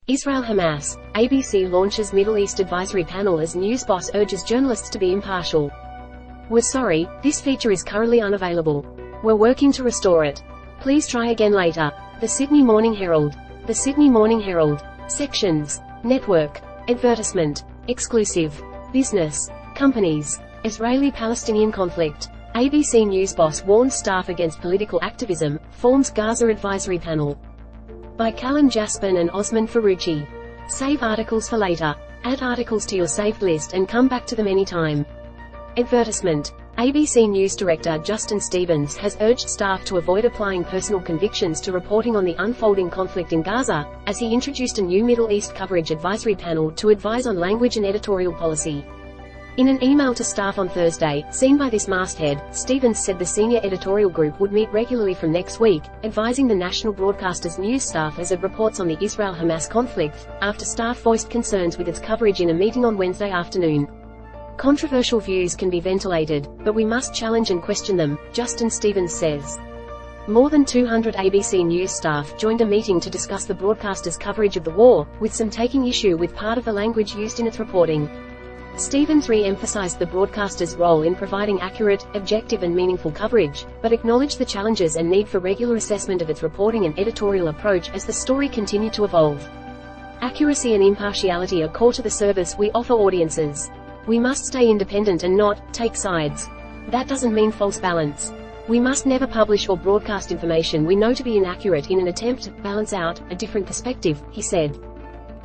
Israel-Hamas, ABC launches Middle East advisory panel as news boss urges journalists to be impartial. We're sorry, this feature is currently unavailable. We're working to restore it. Please try again later. The Sydney Morning Herald. The Sydney Morning Herald. Sections. Network. Advertisement. Exclusive. Business. Companies. Israeli-Palestinian conflict. ABC News boss warns staff against political activism, forms Gaza advisory panel. By Callum Jaspin and Osman Faruqi. Save articles for later. Add articles to your saved list and come back to them anytime. Advertisement. ABC News Director Justin Stevens has urged staff to avoid applying personal convictions to reporting on the unfolding conflict in Gaza, as he introduced a new Middle East coverage advisory panel to advise on language and editorial policy. In an email to staff on Thursday, seen by this masthead, Stevens said the senior editorial group would meet regularly from next week, advising the national broadcaster's news staff as it reports on the Israel-Hamas conflict, after staff voiced concerns with its coverage in a meeting on Wednesday afternoon. Controversial views can be ventilated, but we must challenge and question them, Justin Stevens says. More than 200 ABC News staff joined a meeting to discuss the broadcaster's coverage of the war, with some taking issue with part of the language used in its reporting. Stevens re-emphasized the broadcaster's role in providing accurate, objective and meaningful coverage, but acknowledged the challenges and need for regular assessment of its reporting and editorial approach as the story continued to evolve. Accuracy and impartiality are core to the service we offer audiences. We must stay independent and not take sides. That doesn't mean false balance. We must never publish or broadcast information we know to be inaccurate in an attempt to balance out a different perspective, he said.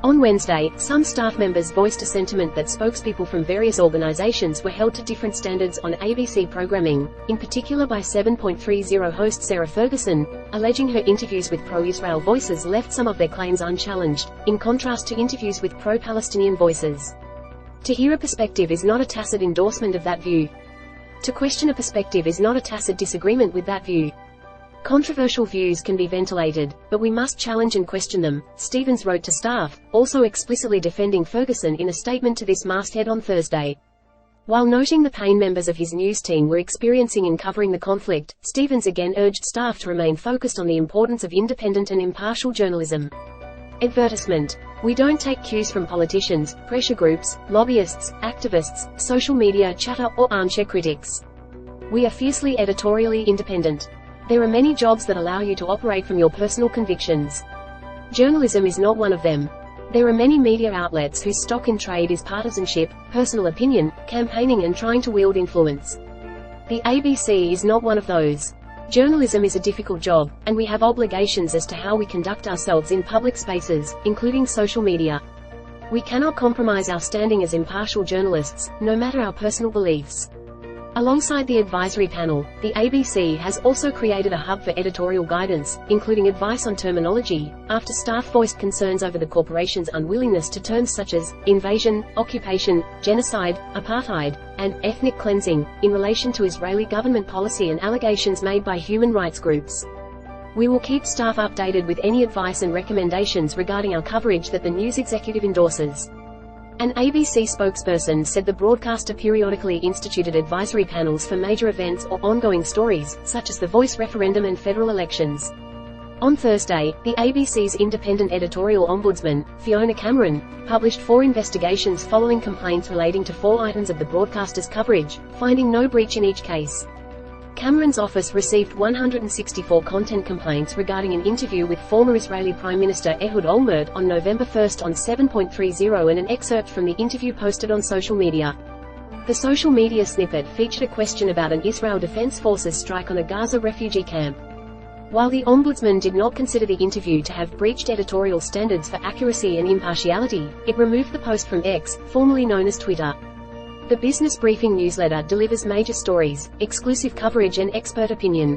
On Wednesday, some staff members voiced a sentiment that spokespeople from various organizations were held to different standards on ABC programming, in particular by 7.30 host Sarah Ferguson, alleging her interviews with pro-Israel voices left some of their claims unchallenged, in contrast to interviews with pro-Palestinian voices. To hear a perspective is not a tacit endorsement of that view. To question a perspective is not a tacit disagreement with that view. Controversial views can be ventilated, but we must challenge and question them, Stevens wrote to staff, also explicitly defending Ferguson in a statement to this masthead on Thursday. While noting the pain members of his news team were experiencing in covering the conflict, Stevens again urged staff to remain focused on the importance of independent and impartial journalism. Advertisement. We don't take cues from politicians, pressure groups, lobbyists, activists, social media chatter or armchair critics. We are fiercely editorially independent. There are many jobs that allow you to operate from your personal convictions. Journalism is not one of them. There are many media outlets whose stock in trade is partisanship, personal opinion, campaigning and trying to wield influence. The ABC is not one of those. Journalism is a difficult job, and we have obligations as to how we conduct ourselves in public spaces, including social media. We cannot compromise our standing as impartial journalists, no matter our personal beliefs. Alongside the advisory panel, the ABC has also created a hub for editorial guidance, including advice on terminology, after staff voiced concerns over the corporation's unwillingness to terms such as invasion, occupation, genocide, apartheid, and ethnic cleansing, in relation to Israeli government policy and allegations made by human rights groups. We will keep staff updated with any advice and recommendations regarding our coverage that the news executive endorses. An ABC spokesperson said the broadcaster periodically instituted advisory panels for major events or ongoing stories, such as the voice referendum and federal elections. On Thursday, the ABC's independent editorial ombudsman, Fiona Cameron, published 4 investigations following complaints relating to 4 items of the broadcaster's coverage, finding no breach in each case. Cameron's office received 164 content complaints regarding an interview with former Israeli Prime Minister Ehud Olmert on November 1 on 7.30 and an excerpt from the interview posted on social media. The social media snippet featured a question about an Israel Defense Forces strike on a Gaza refugee camp. While the Ombudsman did not consider the interview to have breached editorial standards for accuracy and impartiality, it removed the post from X, formerly known as Twitter. The Business Briefing newsletter delivers major stories, exclusive coverage and expert opinion.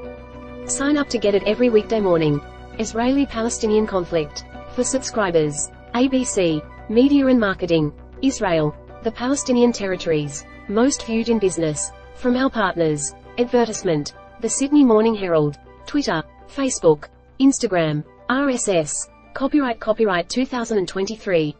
Sign up to get it every weekday morning. Israeli-Palestinian conflict. For subscribers. ABC. Media and Marketing. Israel. The Palestinian territories. Most viewed in business. From our partners. Advertisement. The Sydney Morning Herald. Twitter. Facebook. Instagram. RSS. Copyright 2023.